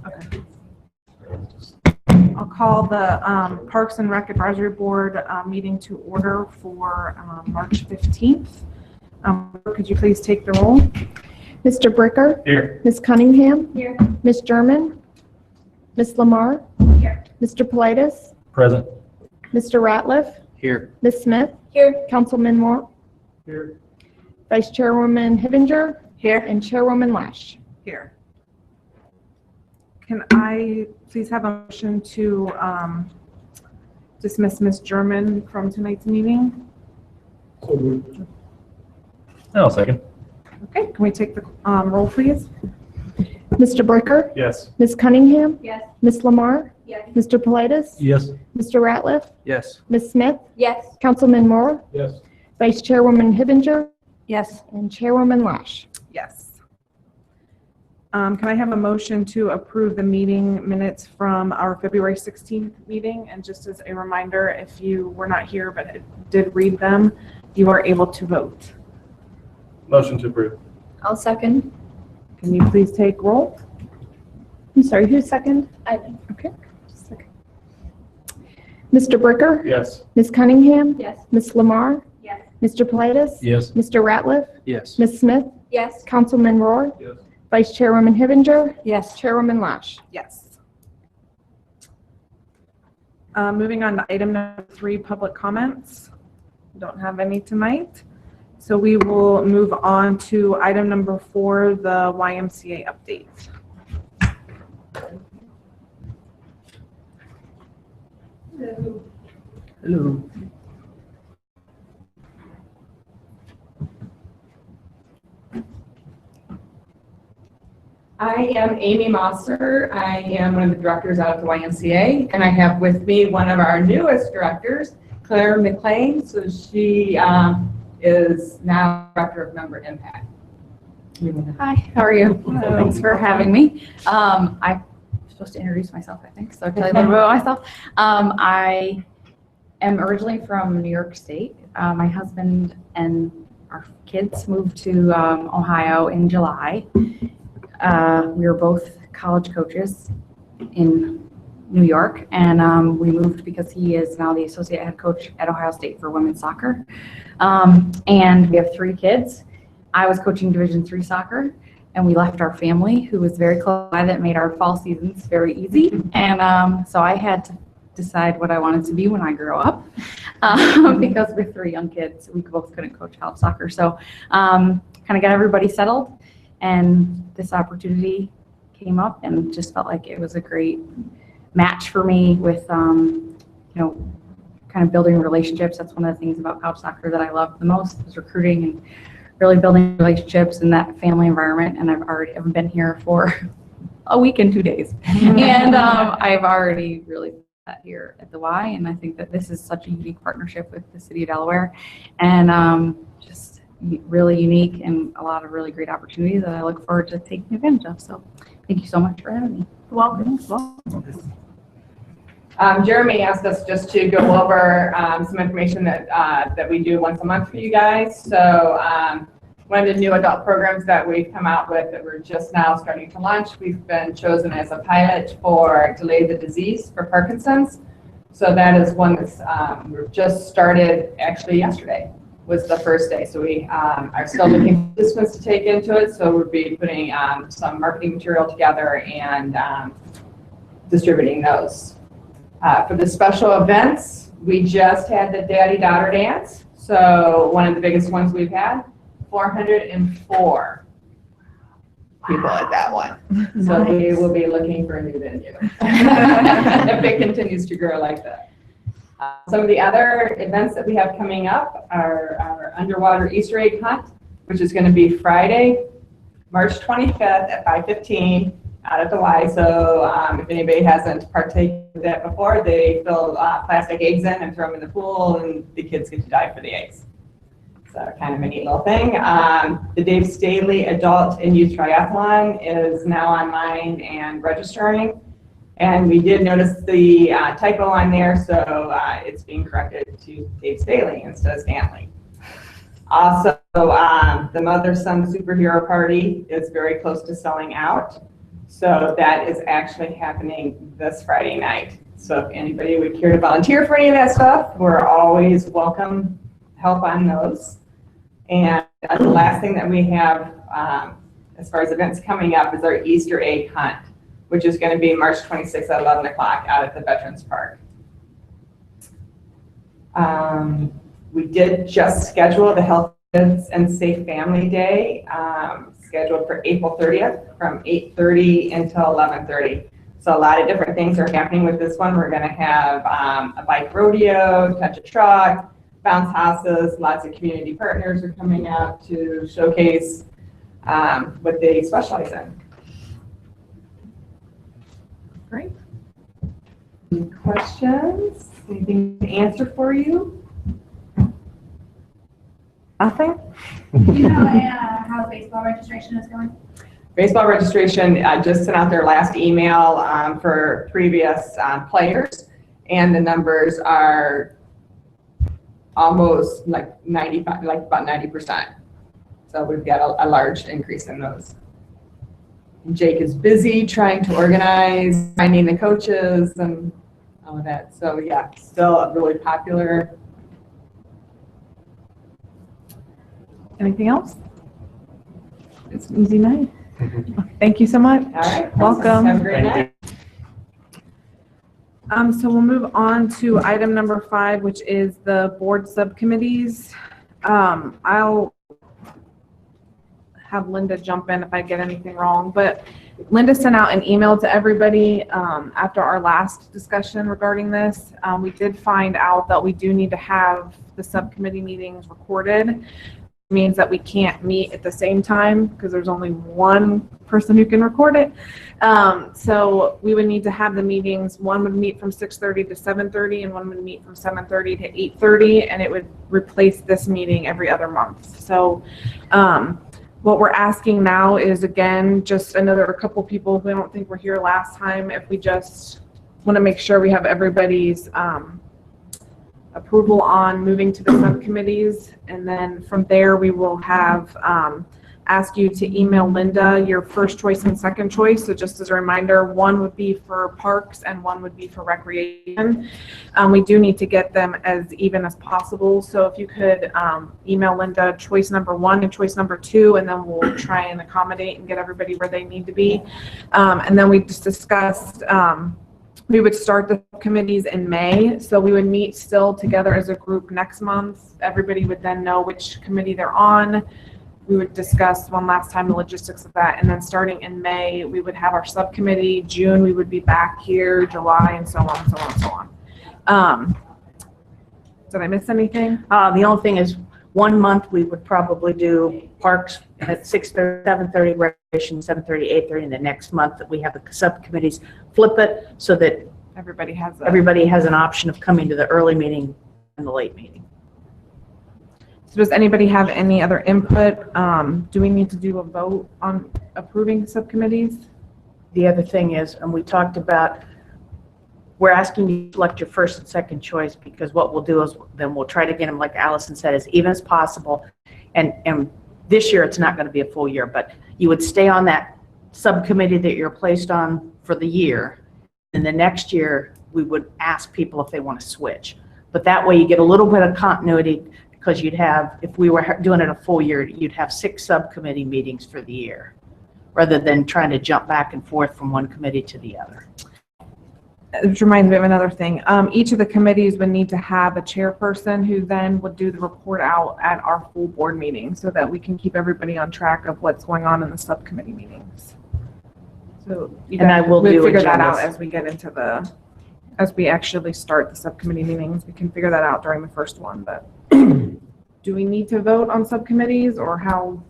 Okay. I'll call the Parks and Rec Advisory Board meeting to order for March 15th. Could you please take the roll? Mr. Bricker? Here. Ms. Cunningham? Here. Ms. German? Ms. Lamar? Here. Mr. Politis? Present. Mr. Ratliff? Here. Ms. Smith? Here. Councilman Moore? Here. Vice Chairwoman Hibinger? Here. And Chairwoman Lash. Here. Can I please have a motion to dismiss Ms. German from tonight's meeting? I'll second. Okay, can we take the roll, please? Mr. Bricker? Yes. Ms. Cunningham? Yes. Ms. Lamar? Yes. Mr. Politis? Yes. Mr. Ratliff? Yes. Ms. Smith? Yes. Councilman Moore? Yes. Vice Chairwoman Hibinger? Yes. And Chairwoman Lash. Yes. Can I have a motion to approve the meeting minutes from our February 16th meeting? And just as a reminder, if you were not here but did read them, you are able to vote. Motion to approve. I'll second. Can you please take roll? I'm sorry, who's second? I did. Okay. Just a second. Mr. Bricker? Yes. Ms. Cunningham? Yes. Ms. Lamar? Yes. Mr. Politis? Yes. Mr. Ratliff? Yes. Ms. Smith? Yes. Councilman Rohr? Yes. Vice Chairwoman Hibinger? Yes. Chairwoman Lash. Yes. Moving on to item number 3, public comments. We don't have any tonight. So we will move on to item number 4, the YMCA update. Hello. I am Amy Mosser. I am one of the directors out at the YMCA, and I have with me one of our newest directors, Claire McLean. So she is now Director of Member Impact. Hi, how are you? Thanks for having me. I'm supposed to introduce myself, I think, so I'll tell you a little bit about myself. I am originally from New York State. My husband and our kids moved to Ohio in July. We were both college coaches in New York, and we moved because he is now the associate head coach at Ohio State for women's soccer. And we have 3 kids. I was coaching Division III soccer, and we left our family, who was very close by, that made our fall seasons very easy. And so I had to decide what I wanted to be when I grew up, because with 3 young kids, we both couldn't coach college soccer. So kind of got everybody settled, and this opportunity came up, and just felt like it was a great match for me with, kind of building relationships. That's one of the things about college soccer that I love the most, is recruiting and really building relationships in that family environment. And I've been here for a week and 2 days, and I've already really that here at the Y, and I think that this is such a unique partnership with the city of Delaware, and just really unique, and a lot of really great opportunities that I look forward to taking advantage of. So thank you so much for having me. Welcome. Jeremy asked us just to go over some information that we do once a month for you guys. So one of the new adult programs that we've come out with that we're just now starting to launch, we've been chosen as a pilot for Delay the Disease for Parkinson's. So that is one that's we've just started, actually yesterday was the first day. So we are still looking for participants to take into it. So we'll be putting some marketing material together and distributing those. For the special events, we just had the Daddy-Daughter Dance. So one of the biggest ones we've had, 404 people at that one. So we will be looking for a new venue if it continues to grow like that. Some of the other events that we have coming up are our underwater Easter egg hunt, which is going to be Friday, March 25th at 5:15 out at the Y. So if anybody hasn't partaken of that before, they fill plastic eggs in and throw them in the pool, and the kids get to dive for the eggs. So kind of a neat little thing. The Dave Staley Adult and Youth Triathlon is now online and registering. And we did notice the typo on there, so it's being corrected to Dave Staley instead of Stanley. Also, the Mother-Son Superhero Party is very close to selling out. So that is actually happening this Friday night. So if anybody would care to volunteer for any of that stuff, we're always welcome help on those. And the last thing that we have as far as events coming up is our Easter egg hunt, which is going to be March 26th at 11 o'clock out at the Veterans Park. We did just schedule the Health and Safe Family Day, scheduled for April 30th from 8:30 until 11:30. So a lot of different things are happening with this one. We're going to have a bike rodeo, touch a truck, bounce houses. Lots of community partners are coming out to showcase what they specialize in. Great. Any questions? Anything to answer for you? Nothing? Do you know how baseball registration is going? Baseball registration just sent out their last email for previous players, and the numbers are almost like 95, like about 90%. So we've got a large increase in those. Jake is busy trying to organize, finding the coaches and all of that. So yeah, still a really popular. Anything else? It's an easy night. Thank you so much. All right. Welcome. Have a great Thank night. So we'll move on to item number 5, which is the board subcommittees. I'll have Linda jump in if I get anything wrong, but Linda sent out an email to everybody after our last discussion regarding this. We did find out that we do need to have the subcommittee meetings recorded. It means that we can't meet at the same time because there's only one person who can record it. So we would need to have the meetings. One would meet from 6:30 to 7:30, and one would meet from 7:30 to 8:30, and it would replace this meeting every other month. So what we're asking now is, again, just another couple people who I don't think were here last time, if we just want to make sure we have everybody's approval on moving to the subcommittees, and then from there we will have ask you to email Linda your first choice and second choice. So just as a reminder, one would be for parks and one would be for recreation. We do need to get them as even as possible. So if you could email Linda choice number 1 and choice number 2, and then we'll try and accommodate and get everybody where they need to be. And then we just discussed we would start the committees in May. So we would meet still together as a group next month. Everybody would then know which committee they're on. We would discuss one last time the logistics of that. And then starting in May, we would have our subcommittee. June, we would be back here, July, and so on, so on, so on. Did I miss anything? The only thing is, 1 month we would probably do parks at 6:30, 7:30, recreation, 7:30, 8:30, and the next month that we have the subcommittees, flip it so that Everybody has a, everybody has an option of coming to the early meeting and the late meeting. So does anybody have any other input? Do we need to do a vote on approving subcommittees? The other thing is, and we talked about, we're asking you to select your first and second choice, because what we'll do is then we'll try to get them, like Allison said, as even as possible. And this year it's not going to be a full year, but you would stay on that subcommittee that you're placed on for the year. And the next year we would ask people if they want to switch. But that way you get a little bit of continuity, because you'd have, if we were doing it a full year, you'd have 6 subcommittee meetings for the year, rather than trying to jump back and forth from one committee to the other. Which reminds me of another thing. Each of the committees would need to have a chairperson who then would do the report out at our full board meeting, so that we can keep everybody on track of what's going on in the subcommittee meetings. So you And I will we'll do figure that out agendas. as we get into the, as we actually start the subcommittee meetings. We can figure that out during the first one, but do we need to vote on subcommittees, or how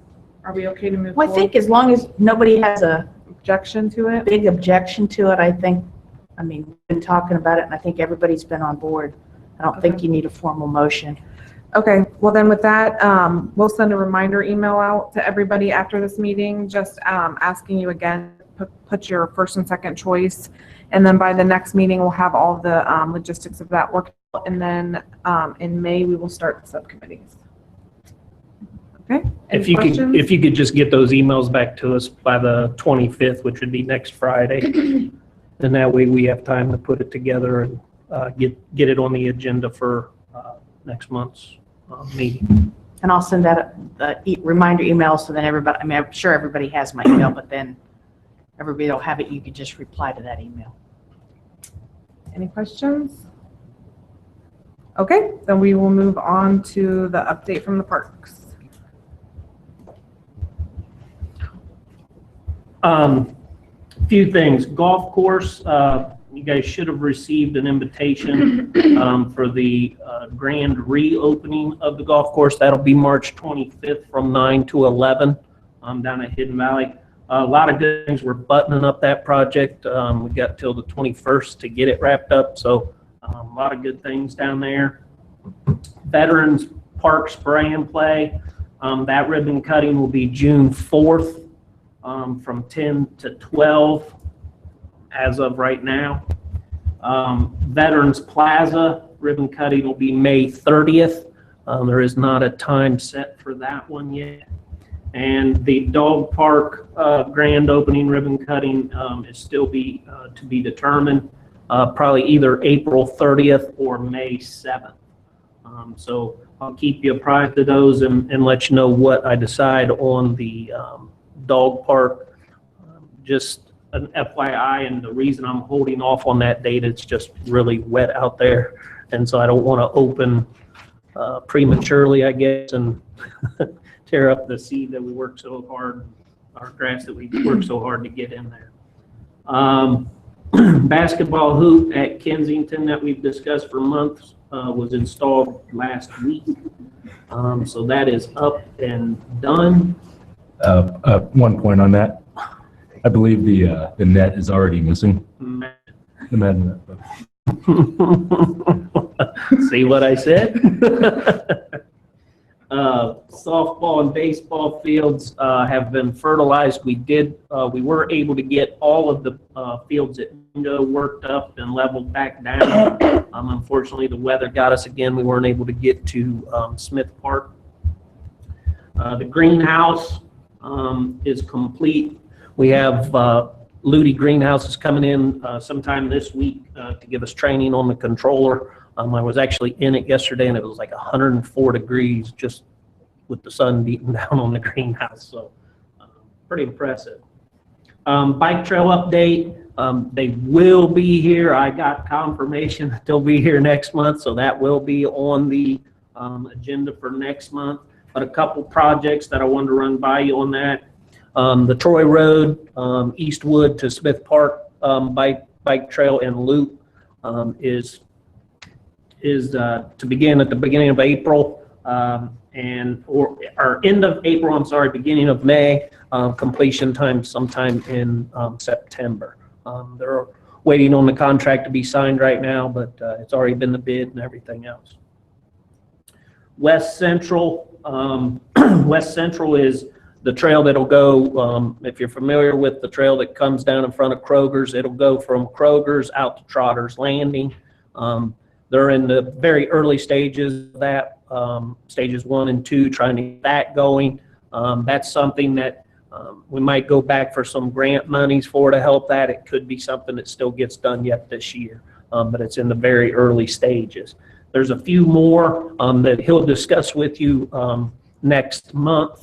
are we okay to move Well, I forward? think as long as nobody has a Objection to it? big objection to it, I mean, we've been talking about it, and I think everybody's been on board. I don't think you need a formal motion. Okay, well then with that, we'll send a reminder email out to everybody after this meeting, just asking you again, put your first and second choice. And then by the next meeting, we'll have all the logistics of that worked out. And then in May, we will start the subcommittees. Okay. If Any you could, questions? if you could just get those emails back to us by the 25th, which would be next Friday. And that way we have time to put it together and get it on the agenda for next month's meeting. And I'll send that reminder email so then everybody, I mean, I'm sure everybody has my email, but then everybody will have it. You could just reply to that email. Any questions? Okay, then we will move on to the update from the parks. Few things. Golf course, you guys should have received an invitation for the grand reopening of the golf course. That'll be March 25th from 9 to 11 down at Hidden Valley. A lot of good things. We're buttoning up that project. We got till the 21st to get it wrapped up, so a lot of good things down there. Veterans Park Spray and Play. That ribbon cutting will be June 4th. From 10 to 12 as of right now. Veterans Plaza ribbon cutting will be May 30th. There is not a time set for that one yet. And the dog park grand opening ribbon cutting is still to be determined, probably either April 30th or May 7th. So I'll keep you apprised of those and let you know what I decide on the dog park. Just an FYI, and the reason I'm holding off on that date, it's just really wet out there, and so I don't want to open prematurely, I guess, and tear up the seed that we worked so hard, our grass that we worked so hard to get in there. Basketball hoop at Kensington that we've discussed for months was installed last week, so that is up and done. One point on that, I believe the net is already missing. The net. See what I said? Softball and baseball fields have been fertilized. We were able to get all of the fields at Mingo worked up and leveled back down. Unfortunately, the weather got us again. We weren't able to get to Smith Park. The greenhouse is complete. We have Ludi Greenhouse is coming in sometime this week to give us training on the controller. I was actually in it yesterday, and it was like 104 degrees just with the sun beating down on the greenhouse, so pretty impressive. Bike trail update, they will be here. I got confirmation that they'll be here next month, so that will be on the agenda for next month. But a couple projects that I wanted to run by you on that. The Troy Road, Eastwood to Smith Park bike trail and loop is to begin at the beginning of April or end of April, I'm sorry, beginning of May, completion time sometime in September. They're waiting on the contract to be signed right now, but it's already been the bid and everything else. West Central, West Central is the trail that'll go, if you're familiar with the trail that comes down in front of Kroger's, it'll go from Kroger's out to Trotter's Landing. They're in the very early stages of that, stages 1 and 2, trying to get that going. That's something that we might go back for some grant monies for to help that. It could be something that still gets done yet this year, but it's in the very early stages. There's a few more that he'll discuss with you next month.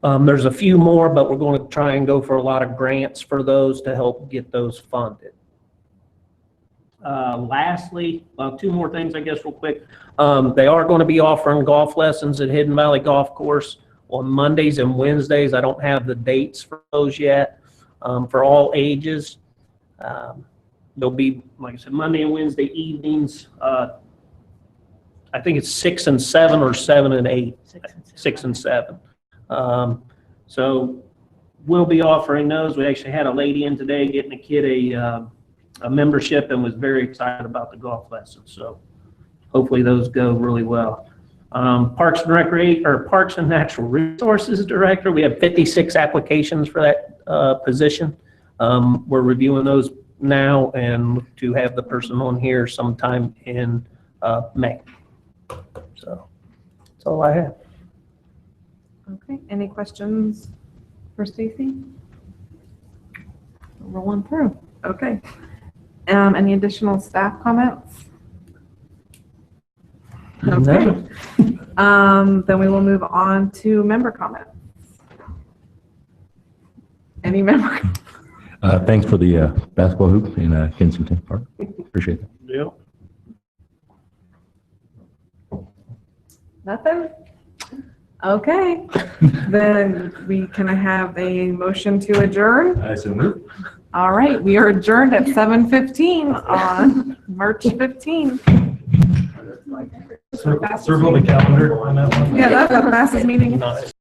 There's a few more, but we're going to try and go for a lot of grants for those to help get those funded. Lastly, two more things, I guess, real quick. They are going to be offering golf lessons at Hidden Valley Golf Course on Mondays and Wednesdays. I don't have the dates for those yet, for all ages. They'll be, like I said, Monday and Wednesday evenings. I think it's 6 and 7 or 7 and 8. 6 and 7. So we'll be offering those. We actually had a lady in today getting a kid a membership and was very excited about the golf lessons. So hopefully those go really well. Parks and Natural Resources Director, we have 56 applications for that position. We're reviewing those now and look to have the person on here sometime in May. So that's all I have. Okay, any questions for Stacy? Rolling through. Okay. Any additional staff comments? Okay. Then we will move on to member comments. Any member? Thanks for the basketball hoop in Kensington Park. Appreciate it. Yep. Nothing? Okay. Then can I have a motion to adjourn? I so move. All right, we are adjourned at 7:15 on March 15th. Circle the calendar on that one. Yeah, that's the fastest meeting. Nice.